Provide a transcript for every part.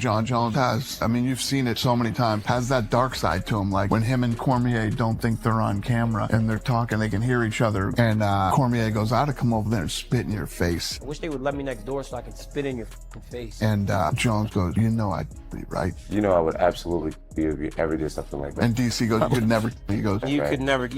Jon Jones has, I mean, you've seen it so many times, has that dark side to him. Like when him and Cormier don't think they're on camera and they're talking, they can hear each other. And Cormier goes, I ought to come over there and spit in your face. I wish they would let me next door so I could spit in your face. And Jones goes, you know I'd be right. You know I would absolutely be if you ever did something like that. And DC goes, you could never. He goes, you could never.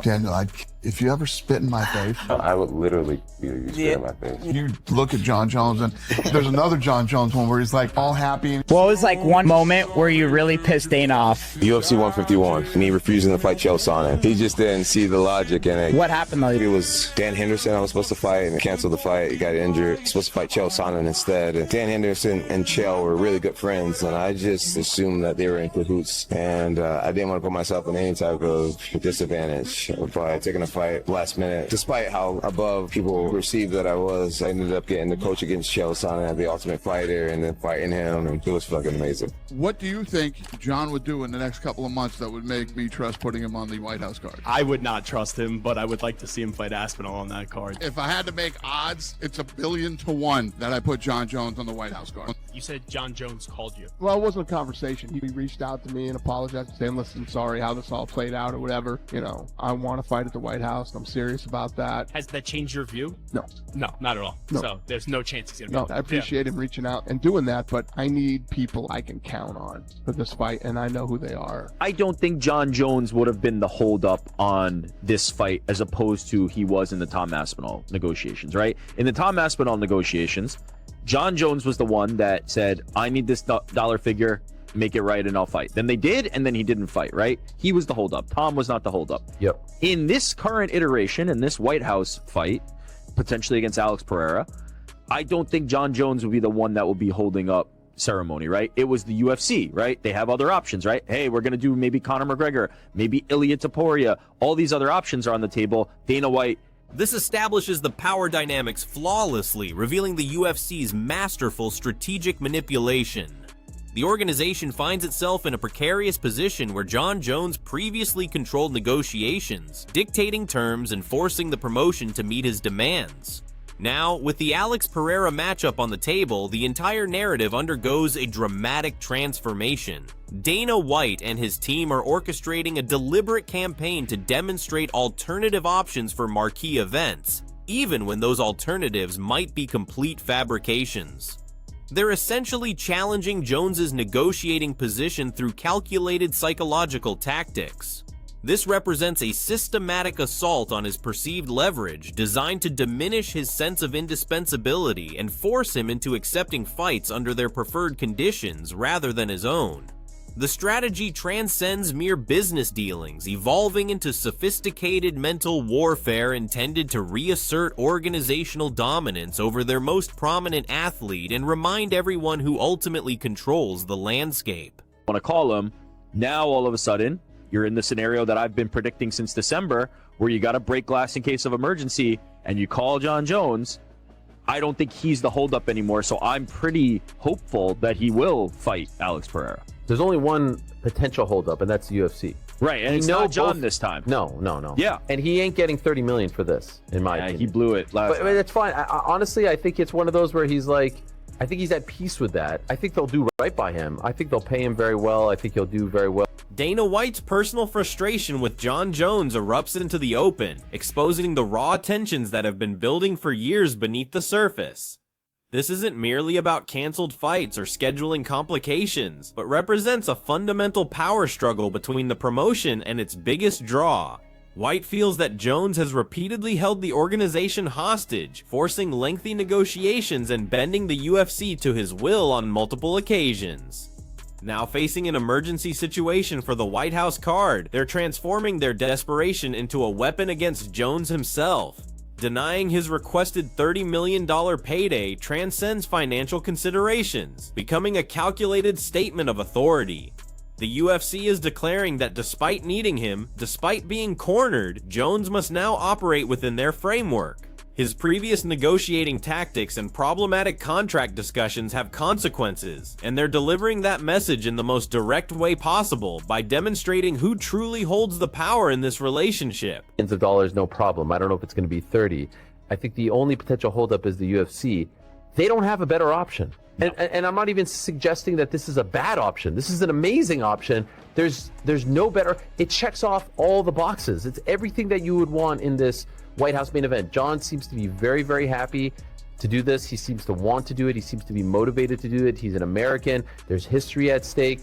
Daniel, if you ever spit in my face. I would literally be if you spit in my face. You look at Jon Jones, and there's another Jon Jones one where he's like all happy. What was like one moment where you really pissed Dana off? UFC 151, and he refusing to fight Chael Sonnen. He just didn't see the logic in it. What happened though? It was Dan Henderson I was supposed to fight, and canceled the fight. He got injured. He was supposed to fight Chael Sonnen instead. And Dan Henderson and Chael were really good friends, and I just assumed that they were in cahoots. And I didn't want to put myself in any type of disadvantage by taking a fight last minute. Despite how above people perceived that I was, I ended up getting the coach against Chael Sonnen, the Ultimate Fighter, and then fighting him, and it was fucking amazing. What do you think Jon would do in the next couple of months that would make me trust putting him on the White House card? I would not trust him, but I would like to see him fight Aspinall on that card. If I had to make odds, it's 1,000,000,000 that I put Jon Jones on the White House card. You said Jon Jones called you. Well, it wasn't a conversation. He reached out to me and apologized, saying, listen, sorry how this all played out or whatever. You know, I want to fight at the White House. I'm serious about that. Has that changed your view? No. No, not at all. No. So there's no chance he's going to be. No, I appreciate him reaching out and doing that, but I need people I can count on for this fight, and I know who they are. I don't think Jon Jones would have been the holdup on this fight as opposed to he was in the Tom Aspinall negotiations, right? In the Tom Aspinall negotiations, Jon Jones was the one that said, I need this dollar figure, make it right, and I'll fight. Then they did, and then he didn't fight, right? He was the holdup. Tom was not the holdup. Yep. In this current iteration, in this White House fight, potentially against Alex Pereira, I don't think Jon Jones would be the one that would be holding up ceremony, right? It was the UFC, right? They have other options, right? Hey, we're going to do maybe Conor McGregor, maybe Ilia Topuria. All these other options are on the table. Dana White. This establishes the power dynamics flawlessly, revealing the UFC's masterful strategic manipulation. The organization finds itself in a precarious position where Jon Jones previously controlled negotiations, dictating terms and forcing the promotion to meet his demands. Now, with the Alex Pereira matchup on the table, the entire narrative undergoes a dramatic transformation. Dana White and his team are orchestrating a deliberate campaign to demonstrate alternative options for marquee events, even when those alternatives might be complete fabrications. They're essentially challenging Jones's negotiating position through calculated psychological tactics. This represents a systematic assault on his perceived leverage, designed to diminish his sense of indispensability and force him into accepting fights under their preferred conditions rather than his own. The strategy transcends mere business dealings, evolving into sophisticated mental warfare intended to reassert organizational dominance over their most prominent athlete and remind everyone who ultimately controls the landscape. Want to call him, now all of a sudden, you're in the scenario that I've been predicting since December, where you got to break glass in case of emergency, and you call Jon Jones. I don't think he's the holdup anymore, so I'm pretty hopeful that he will fight Alex Pereira. There's only one potential holdup, and that's the UFC. Right, and it's not Jon this time. No. Yeah. And he ain't getting $30 million for this, in my opinion. He blew it last time. But it's fine. Honestly, I think it's one of those where he's like, I think he's at peace with that. I think they'll do right by him. I think they'll pay him very well. I think he'll do very well. Dana White's personal frustration with Jon Jones erupts into the open, exposing the raw tensions that have been building for years beneath the surface. This isn't merely about canceled fights or scheduling complications, but represents a fundamental power struggle between the promotion and its biggest draw. White feels that Jones has repeatedly held the organization hostage, forcing lengthy negotiations and bending the UFC to his will on multiple occasions. Now facing an emergency situation for the White House card, they're transforming their desperation into a weapon against Jones himself. Denying his requested $30 million payday transcends financial considerations, becoming a calculated statement of authority. The UFC is declaring that despite needing him, despite being cornered, Jones must now operate within their framework. His previous negotiating tactics and problematic contract discussions have consequences, and they're delivering that message in the most direct way possible by demonstrating who truly holds the power in this relationship. Millions of dollars, no problem. I don't know if it's going to be 30. I think the only potential holdup is the UFC. They don't have a better option. And I'm not even suggesting that this is a bad option. This is an amazing option. There's no better. It checks off all the boxes. It's everything that you would want in this White House main event. John seems to be very, very happy to do this. He seems to want to do it. He seems to be motivated to do it. He's an American. There's history at stake.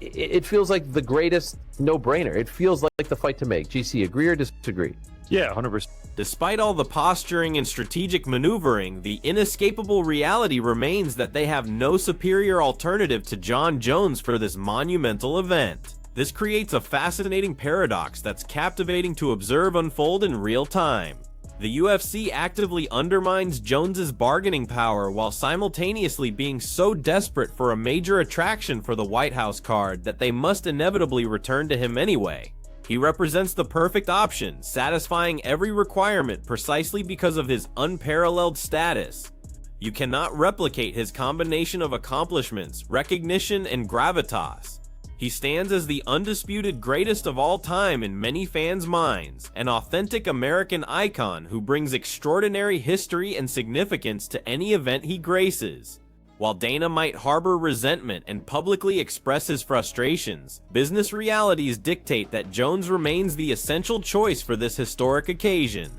It feels like the greatest no-brainer. It feels like the fight to make. GC, agree or disagree? Yeah, 100%. Despite all the posturing and strategic maneuvering, the inescapable reality remains that they have no superior alternative to John Jones for this monumental event. This creates a fascinating paradox that's captivating to observe unfold in real time. The UFC actively undermines Jones's bargaining power while simultaneously being so desperate for a major attraction for the White House card that they must inevitably return to him anyway. He represents the perfect option, satisfying every requirement precisely because of his unparalleled status. You cannot replicate his combination of accomplishments, recognition, and gravitas. He stands as the undisputed greatest of all time in many fans' minds, an authentic American icon who brings extraordinary history and significance to any event he graces. While Dana might harbor resentment and publicly express his frustrations, business realities dictate that Jones remains the essential choice for this historic occasion.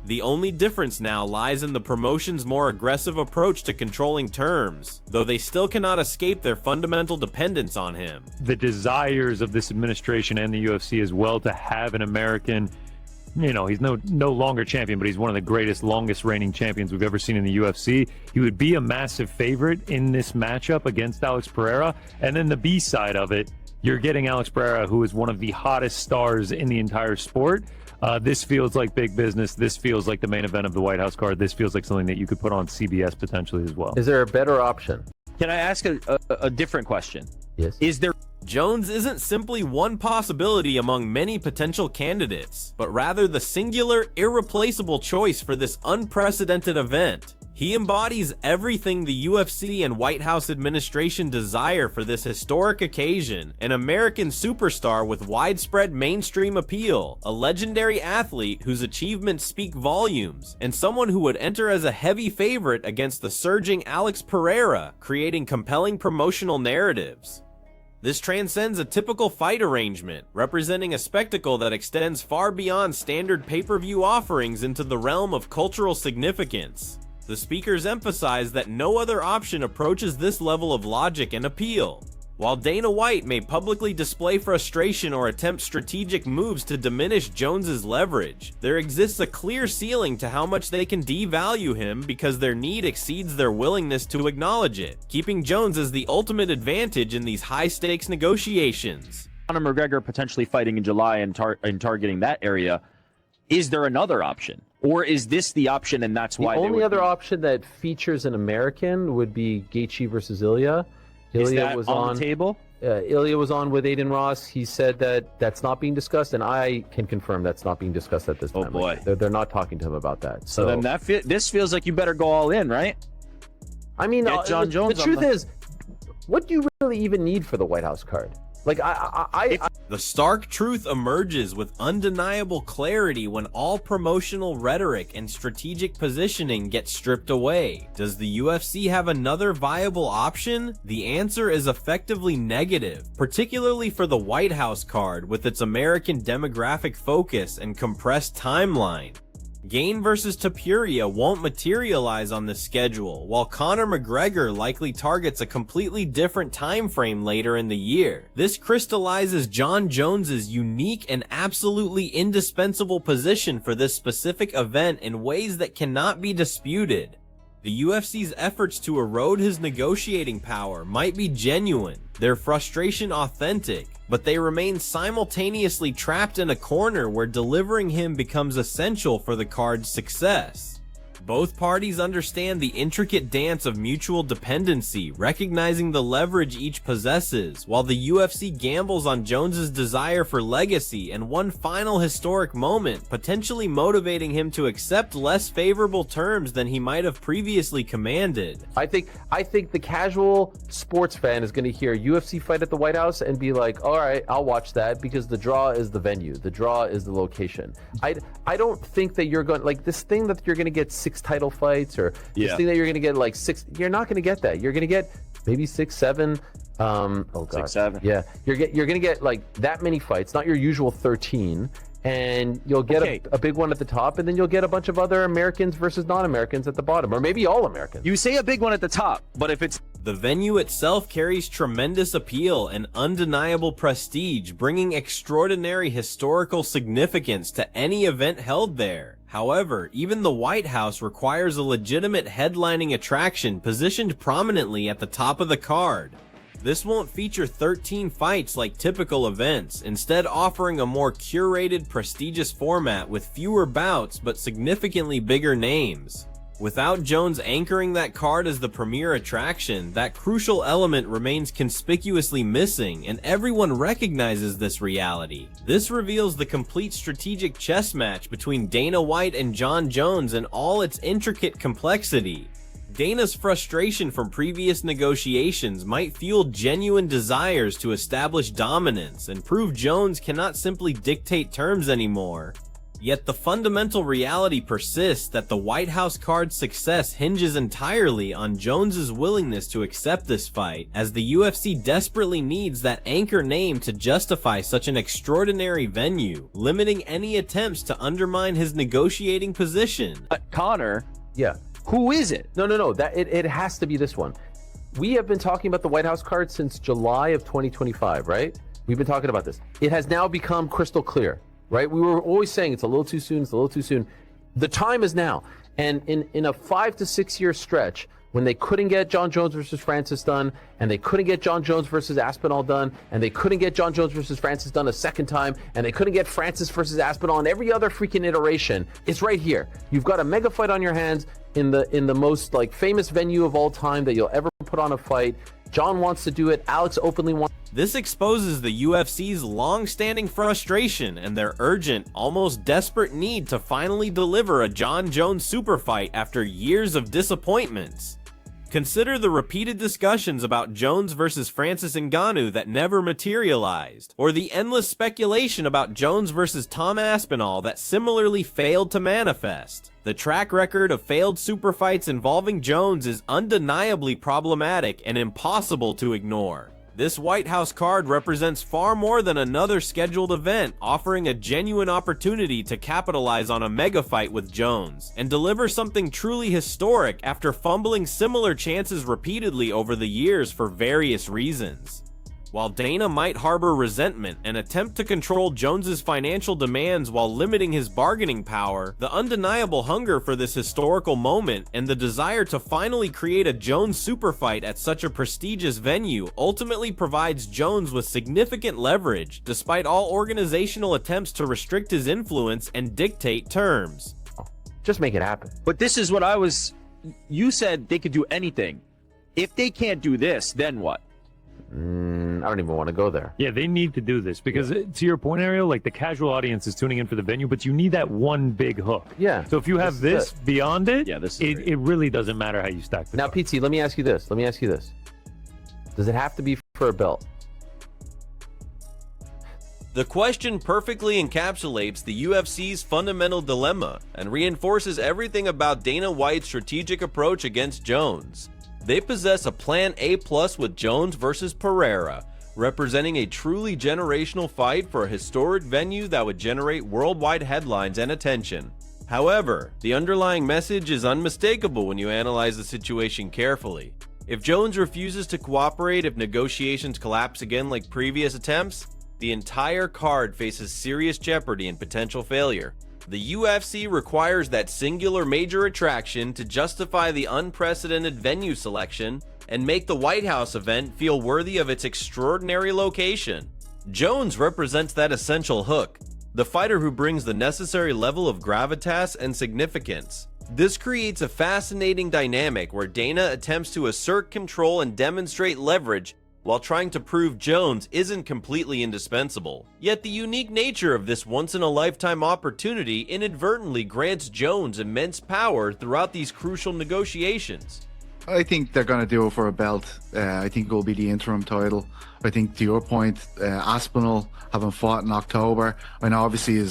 The only difference now lies in the promotion's more aggressive approach to controlling terms, though they still cannot escape their fundamental dependence on him. The desires of this administration and the UFC as well to have an American, you know, he's no longer champion, but he's one of the greatest, longest reigning champions we've ever seen in the UFC. He would be a massive favorite in this matchup against Alex Pereira. And then the B side of it, you're getting Alex Pereira, who is one of the hottest stars in the entire sport. This feels like big business. This feels like the main event of the White House card. This feels like something that you could put on CBS potentially as well. Is there a better option? Can I ask a different question? Yes. Is there... Jones isn't simply one possibility among many potential candidates, but rather the singular, irreplaceable choice for this unprecedented event. He embodies everything the UFC and White House administration desire for this historic occasion: an American superstar with widespread mainstream appeal, a legendary athlete whose achievements speak volumes, and someone who would enter as a heavy favorite against the surging Alex Pereira, creating compelling promotional narratives. This transcends a typical fight arrangement, representing a spectacle that extends far beyond standard pay-per-view offerings into the realm of cultural significance. The speakers emphasize that no other option approaches this level of logic and appeal. While Dana White may publicly display frustration or attempt strategic moves to diminish Jones's leverage, there exists a clear ceiling to how much they can devalue him because their need exceeds their willingness to acknowledge it, keeping Jones as the ultimate advantage in these high-stakes negotiations. Conor McGregor potentially fighting in July and targeting that area. Is there another option? Or is this the option and that's why the only other option that features an American would be Gaethje versus Ilya. Ilya was on the table? Ilya was on with Aiden Ross. He said that that's not being discussed, and I can confirm that's not being discussed at this time. Oh boy, like, they're not talking to him about that. So then this feels like you better go all in, right? I mean, John Jones. The truth is, what do you really even need for the White House card? Like The stark truth emerges with undeniable clarity when all promotional rhetoric and strategic positioning get stripped away. Does the UFC have another viable option? The answer is effectively negative, particularly for the White House card with its American demographic focus and compressed timeline. Gane versus Topuria won't materialize on this schedule, while Conor McGregor likely targets a completely different time frame later in the year. This crystallizes John Jones's unique and absolutely indispensable position for this specific event in ways that cannot be disputed. The UFC's efforts to erode his negotiating power might be genuine, their frustration authentic, but they remain simultaneously trapped in a corner where delivering him becomes essential for the card's success. Both parties understand the intricate dance of mutual dependency, recognizing the leverage each possesses, while the UFC gambles on Jones's desire for legacy and one final historic moment, potentially motivating him to accept less favorable terms than he might have previously commanded. I think the casual sports fan is going to hear UFC fight at the White House and be like, all right, I'll watch that because the draw is the venue, the draw is the location. I don't think that you're going, like, this thing that you're going to get 6 6 title fights, or this thing that you're going to get like 6. You're not going to get that. You're going to get maybe 6, 7. Oh god, 6, 7. Yeah, you're going to get like that many fights, not your usual 13. And you'll get a big one at the top, and then you'll get a bunch of other Americans versus non-Americans at the bottom, or maybe all Americans. You say a big one at the top, but if it's... The venue itself carries tremendous appeal and undeniable prestige, bringing extraordinary historical significance to any event held there. However, even the White House requires a legitimate headlining attraction positioned prominently at the top of the card. This won't feature 13 fights like typical events, instead offering a more curated, prestigious format with fewer bouts but significantly bigger names. Without Jones anchoring that card as the premier attraction, that crucial element remains conspicuously missing, and everyone recognizes this reality. This reveals the complete strategic chess match between Dana White and Jon Jones in all its intricate complexity. Dana's frustration from previous negotiations might fuel genuine desires to establish dominance and prove Jones cannot simply dictate terms anymore. Yet the fundamental reality persists that the White House card's success hinges entirely on Jones's willingness to accept this fight, as the UFC desperately needs that anchor name to justify such an extraordinary venue, limiting any attempts to undermine his negotiating position. Connor, yeah. Who is it? No. It has to be this one. We have been talking about the White House card since July of 2025, right? We've been talking about this. It has now become crystal clear, right? We were always saying it's a little too soon, it's a little too soon. The time is now. And in a 5 to 6 year stretch, when they couldn't get Jon Jones versus Francis done, and they couldn't get Jon Jones versus Aspinall done, and they couldn't get Jon Jones versus Francis done a second time, and they couldn't get Francis versus Aspinall and every other freaking iteration, it's right here. You've got a mega fight on your hands in the most like famous venue of all time that you'll ever put on a fight. Jon wants to do it. Alex openly wants. This exposes the UFC's long-standing frustration and their urgent, almost desperate need to finally deliver a Jon Jones super fight after years of disappointments. Consider the repeated discussions about Jones versus Francis Ngannou that never materialized, or the endless speculation about Jones versus Tom Aspinall that similarly failed to manifest. The track record of failed super fights involving Jones is undeniably problematic and impossible to ignore. This White House card represents far more than another scheduled event, offering a genuine opportunity to capitalize on a mega fight with Jones, and deliver something truly historic after fumbling similar chances repeatedly over the years for various reasons. While Dana might harbor resentment and attempt to control Jones's financial demands while limiting his bargaining power, the undeniable hunger for this historical moment and the desire to finally create a Jones super fight at such a prestigious venue ultimately provides Jones with significant leverage, despite all organizational attempts to restrict his influence and dictate terms. Just make it happen. But this is what you said they could do anything. If they can't do this, then what? I don't even want to go there. Yeah, they need to do this because, to your point, Ariel, like the casual audience is tuning in for the venue, but you need that one big hook. Yeah. So if you have this beyond it, it really doesn't matter how you stack the Now, cards. PT, let me ask you this. Does it have to be for a belt? The question perfectly encapsulates the UFC's fundamental dilemma and reinforces everything about Dana White's strategic approach against Jones. They possess a Plan A+ with Jones versus Pereira, representing a truly generational fight for a historic venue that would generate worldwide headlines and attention. However, the underlying message is unmistakable when you analyze the situation carefully. If Jones refuses to cooperate, if negotiations collapse again like previous attempts, the entire card faces serious jeopardy and potential failure. The UFC requires that singular major attraction to justify the unprecedented venue selection and make the White House event feel worthy of its extraordinary location. Jones represents that essential hook, the fighter who brings the necessary level of gravitas and significance. This creates a fascinating dynamic where Dana attempts to assert control and demonstrate leverage while trying to prove Jones isn't completely indispensable. Yet the unique nature of this once-in-a-lifetime opportunity inadvertently grants Jones immense power throughout these crucial negotiations. I think they're going to do it for a belt. I think it will be the interim title. I think, to your point, Aspinall having fought in October, I know obviously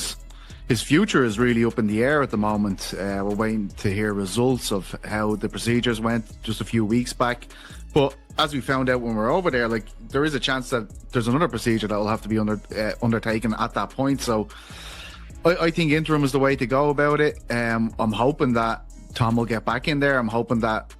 his future is really up in the air at the moment. We're waiting to hear results of how the procedures went just a few weeks back. But as we found out when we were over there, like, there is a chance that there's another procedure that will have to be undertaken at that point. So I think interim is the way to go about it. I'm hoping that Tom will get back in there. I'm hoping that...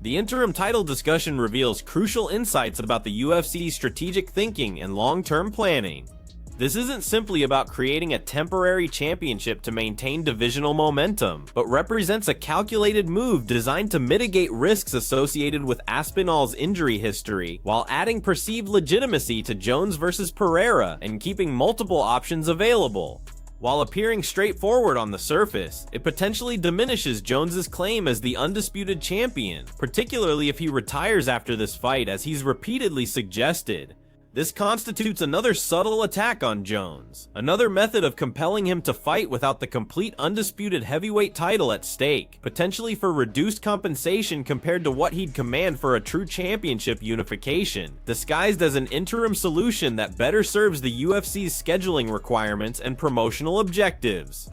The interim title discussion reveals crucial insights about the UFC's strategic thinking and long-term planning. This isn't simply about creating a temporary championship to maintain divisional momentum, but represents a calculated move designed to mitigate risks associated with Aspinall's injury history, while adding perceived legitimacy to Jones versus Pereira and keeping multiple options available. While appearing straightforward on the surface, it potentially diminishes Jones's claim as the undisputed champion, particularly if he retires after this fight, as he's repeatedly suggested. This constitutes another subtle attack on Jones, another method of compelling him to fight without the complete undisputed heavyweight title at stake, potentially for reduced compensation compared to what he'd command for a true championship unification, disguised as an interim solution that better serves the UFC's scheduling requirements and promotional objectives.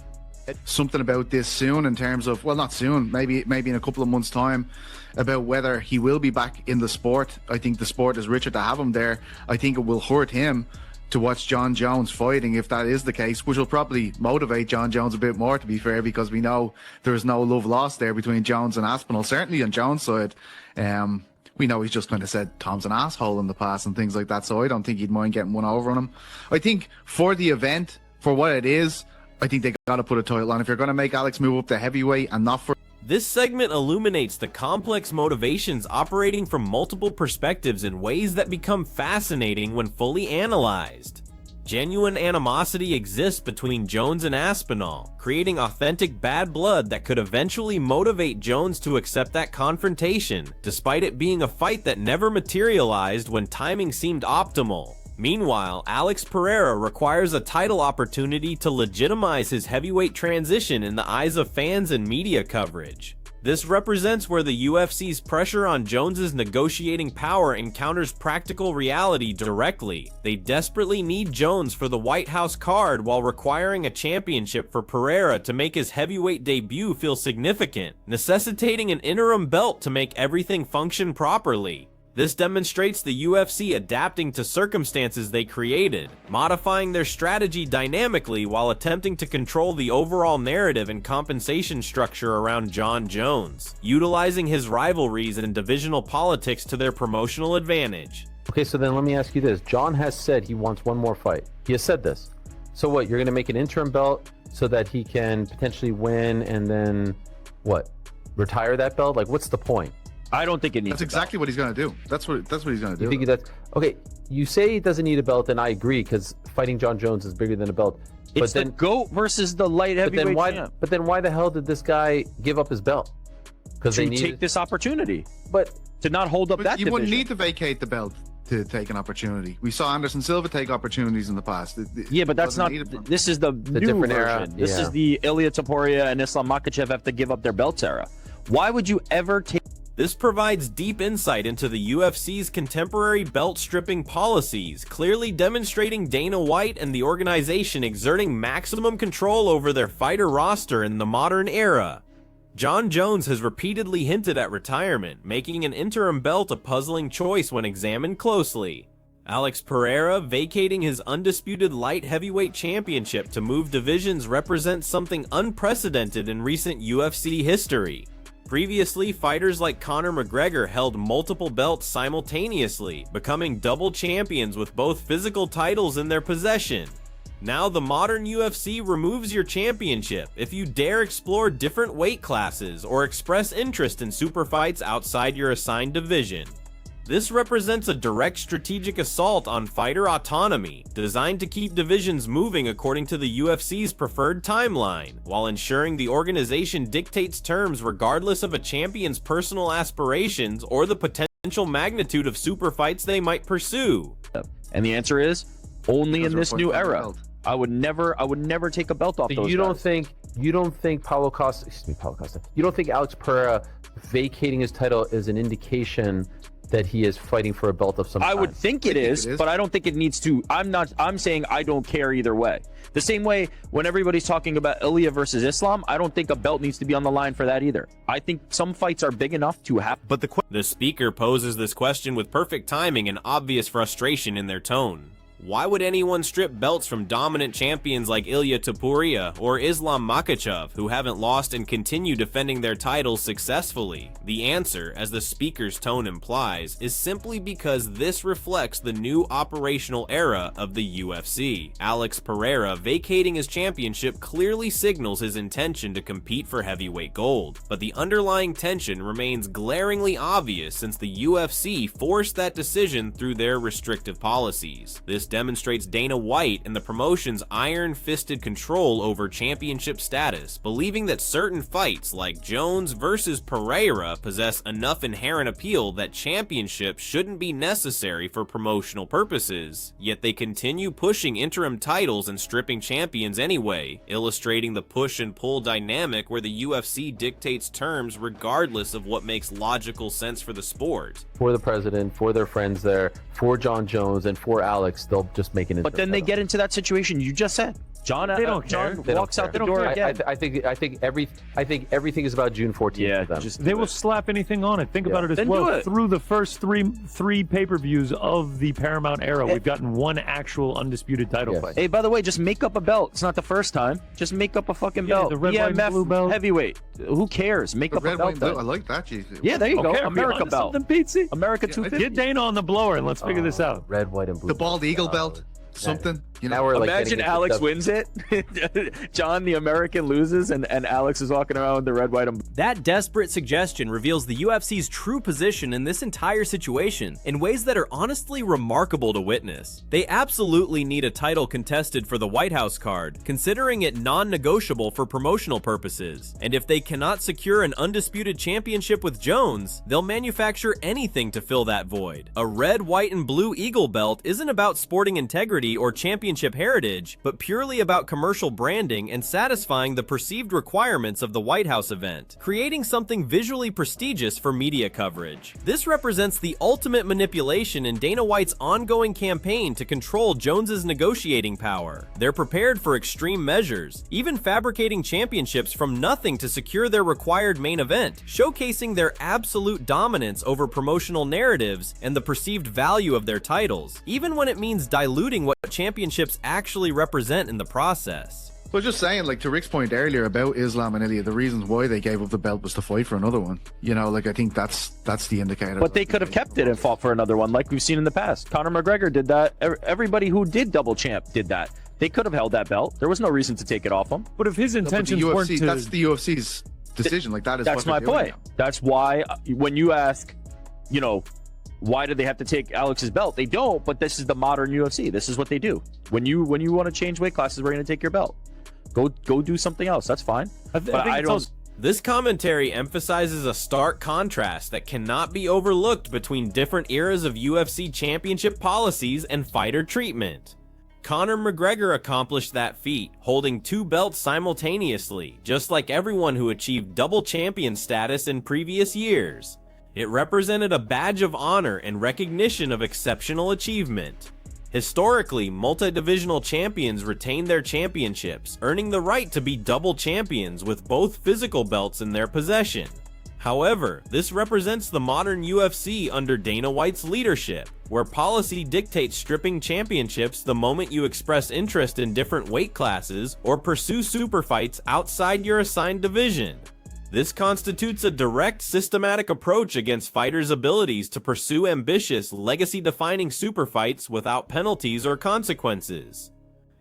Something about this soon, in terms of, well, not soon, maybe in a couple of months' time, about whether he will be back in the sport. I think the sport is richer to have him there. I think it will hurt him to watch Jon Jones fighting, if that is the case, which will probably motivate Jon Jones a bit more, to be fair, because we know there is no love lost there between Jones and Aspinall, certainly on Jones' side. We know he's just kind of said Tom's an asshole in the past and things like that, so I don't think he'd mind getting one over on him. I think for the event, for what it is, I think they got to put a title on. If you're going to make Alex move up to heavyweight and not for... This segment illuminates the complex motivations operating from multiple perspectives in ways that become fascinating when fully analyzed. Genuine animosity exists between Jones and Aspinall, creating authentic bad blood that could eventually motivate Jones to accept that confrontation, despite it being a fight that never materialized when timing seemed optimal. Meanwhile, Alex Pereira requires a title opportunity to legitimize his heavyweight transition in the eyes of fans and media coverage. This represents where the UFC's pressure on Jones's negotiating power encounters practical reality directly. They desperately need Jones for the White House card while requiring a championship for Pereira to make his heavyweight debut feel significant, necessitating an interim belt to make everything function properly. This demonstrates the UFC adapting to circumstances they created, modifying their strategy dynamically while attempting to control the overall narrative and compensation structure around Jon Jones, utilizing his rivalries and divisional politics to their promotional advantage. Okay, so then let me ask you this. Jon has said he wants one more fight. He has said this. So what, you're going to make an interim belt so that he can potentially win and then, what, retire that belt? Like, what's the point? I don't think it needs. That's exactly what he's going to do. That's what he's going to do. You think that's okay? You say he doesn't need a belt, and I agree, because fighting Jon Jones is bigger than a belt. It's the GOAT versus the light heavyweight champ. But then why the hell did this guy give up his belt? Because they take this opportunity, but to not hold up that you division. wouldn't need to vacate the belt to take an opportunity. We saw Anderson Silva take opportunities in the past. Yeah, but that's not. This is the new different version. Era. This is the Ilya Taporia and Islam Makhachev have to give up their belts era. Why would you ever take? This provides deep insight into the UFC's contemporary belt stripping policies, clearly demonstrating Dana White and the organization exerting maximum control over their fighter roster in the modern era. Jon Jones has repeatedly hinted at retirement, making an interim belt a puzzling choice when examined closely. Alex Pereira vacating his undisputed light heavyweight championship to move divisions represents something unprecedented in recent UFC history. Previously, fighters like Conor McGregor held multiple belts simultaneously, becoming double champions with both physical titles in their possession. Now the modern UFC removes your championship if you dare explore different weight classes or express interest in superfights outside your assigned division. This represents a direct strategic assault on fighter autonomy, designed to keep divisions moving according to the UFC's preferred timeline, while ensuring the organization dictates terms regardless of a champion's personal aspirations or the potential magnitude of super fights they might pursue. And the answer is only in this new era. I would never take a belt off those guys. You don't think Paulo Costa, you don't think Alex Pereira vacating his title is an indication that he is fighting for a belt of some I kind? would think it is, but I don't think it needs to. I'm saying I don't care either way. The same way when everybody's talking about Ilya versus Islam, I don't think a belt needs to be on the line for that either. I think some fights are big enough to have. But the speaker poses this question with perfect timing and obvious frustration in their tone. Why would anyone strip belts from dominant champions like Ilya Topuria or Islam Makhachev, who haven't lost and continue defending their titles successfully? The answer, as the speaker's tone implies, is simply because this reflects the new operational era of the UFC. Alex Pereira vacating his championship clearly signals his intention to compete for heavyweight gold, but the underlying tension remains glaringly obvious since the UFC forced that decision through their restrictive policies. This demonstrates Dana White and the promotion's iron-fisted control over championship status, believing that certain fights like Jones versus Pereira possess enough inherent appeal that championship shouldn't be necessary for promotional purposes, yet they continue pushing interim titles and stripping champions anyway, illustrating the push and pull dynamic where the UFC dictates terms regardless of what makes logical sense for the sport. For the president, for their friends there, for John Jones, and for Alex, they'll just make an. But then they get into that situation you just said. John walks out the door again. I think everything is about June 14th. Yeah, for them. they will slap anything on it. Think about it as well. Through the first three pay-per-views of the Paramount era, we've gotten one actual undisputed title fight. Hey, by the way, just make up a belt. It's not the first time. Just make up a fucking belt. The red, white, and blue belt. Heavyweight. Who cares? Make up a belt. I like that, Chief. Yeah, there you go. Okay, America belt. America 250. Get Dana on the blower and let's figure this out. Red, white, and blue. The bald eagle belt. Something. You know, now we're like imagine Alex wins it. John the American loses and Alex is walking around with the red, white, and blue. That desperate suggestion reveals the UFC's true position in this entire situation in ways that are honestly remarkable to witness. They absolutely need a title contested for the White House card, considering it non-negotiable for promotional purposes. And if they cannot secure an undisputed championship with Jones, they'll manufacture anything to fill that void. A red, white, and blue eagle belt isn't about sporting integrity or championship heritage, but purely about commercial branding and satisfying the perceived requirements of the White House event, creating something visually prestigious for media coverage. This represents the ultimate manipulation in Dana White's ongoing campaign to control Jones's negotiating power. They're prepared for extreme measures, even fabricating championships from nothing to secure their required main event, showcasing their absolute dominance over promotional narratives and the perceived value of their titles, even when it means diluting what championships actually represent in the process. So just saying, like to Rick's point earlier about Islam and Ilya, the reasons why they gave up the belt was to fight for another one. You know, like I think that's the indicator. But they could have kept it and fought for another one like we've seen in the past. Conor McGregor did that. Everybody who did double champ did that. They could have held that belt. There was no reason to take it off him. But if his intentions weren't to... That's the UFC's decision. Like that is that's my point. That's why when you ask, you know, why did they have to take Alex's belt? They don't, but this is the modern UFC. This is what they do. When you want to change weight classes, we're going to take your belt. Go do something else. That's fine. This commentary emphasizes a stark contrast that cannot be overlooked between different eras of UFC championship policies and fighter treatment. Conor McGregor accomplished that feat, holding 2 belts simultaneously, just like everyone who achieved double champion status in previous years. It represented a badge of honor and recognition of exceptional achievement. Historically, multi-divisional champions retained their championships, earning the right to be double champions with both physical belts in their possession. However, this represents the modern UFC under Dana White's leadership, where policy dictates stripping championships the moment you express interest in different weight classes or pursue super fights outside your assigned division. This constitutes a direct, systematic approach against fighters' abilities to pursue ambitious, legacy-defining super fights without penalties or consequences.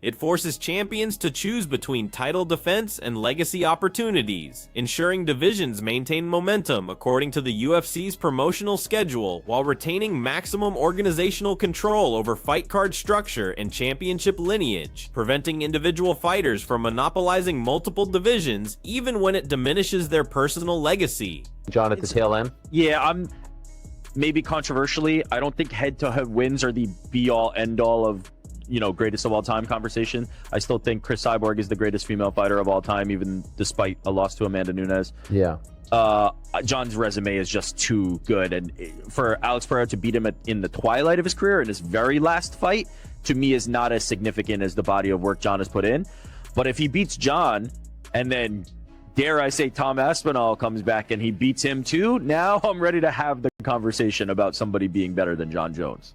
It forces champions to choose between title defense and legacy opportunities, ensuring divisions maintain momentum according to the UFC's promotional schedule while retaining maximum organizational control over fight card structure and championship lineage, preventing individual fighters from monopolizing multiple divisions even when it diminishes their personal legacy. John, at the tail end? Yeah, I'm maybe controversially, I don't think head-to-head wins are the be-all, end-all of, you know, greatest of all time conversation. I still think Chris Cyborg is the greatest female fighter of all time, even despite a loss to Amanda Nunes. Yeah. John's resume is just too good, and for Alex Pereira to beat him in the twilight of his career in his very last fight, to me, is not as significant as the body of work John has put in. But if he beats John, and then, dare I say, Tom Aspinall comes back and he beats him too, now I'm ready to have the conversation about somebody being better than John Jones.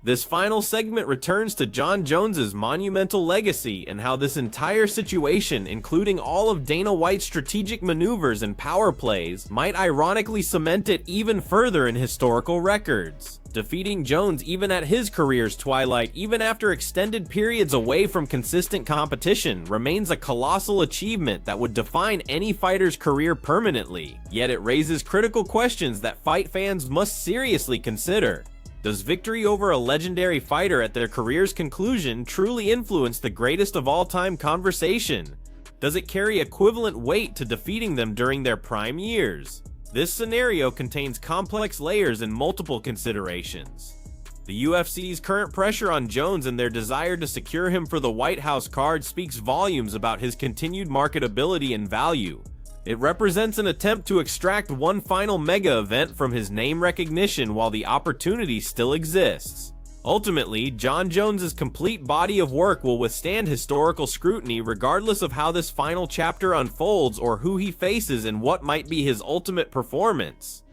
This final segment returns to John Jones's monumental legacy and how this entire situation, including all of Dana White's strategic maneuvers and power plays, might ironically cement it even further in historical records. Defeating Jones even at his career's twilight, even after extended periods away from consistent competition, remains a colossal achievement that would define any fighter's career permanently. Yet it raises critical questions that fight fans must seriously consider. Does victory over a legendary fighter at their career's conclusion truly influence the greatest of all time conversation? Does it carry equivalent weight to defeating them during their prime years? This scenario contains complex layers and multiple considerations. The UFC's current pressure on Jones and their desire to secure him for the White House card speaks volumes about his continued marketability and value. It represents an attempt to extract one final mega event from his name recognition while the opportunity still exists. Ultimately, John Jones's complete body of work will withstand historical scrutiny regardless of how this final chapter unfolds or who he faces and what might be his ultimate performance.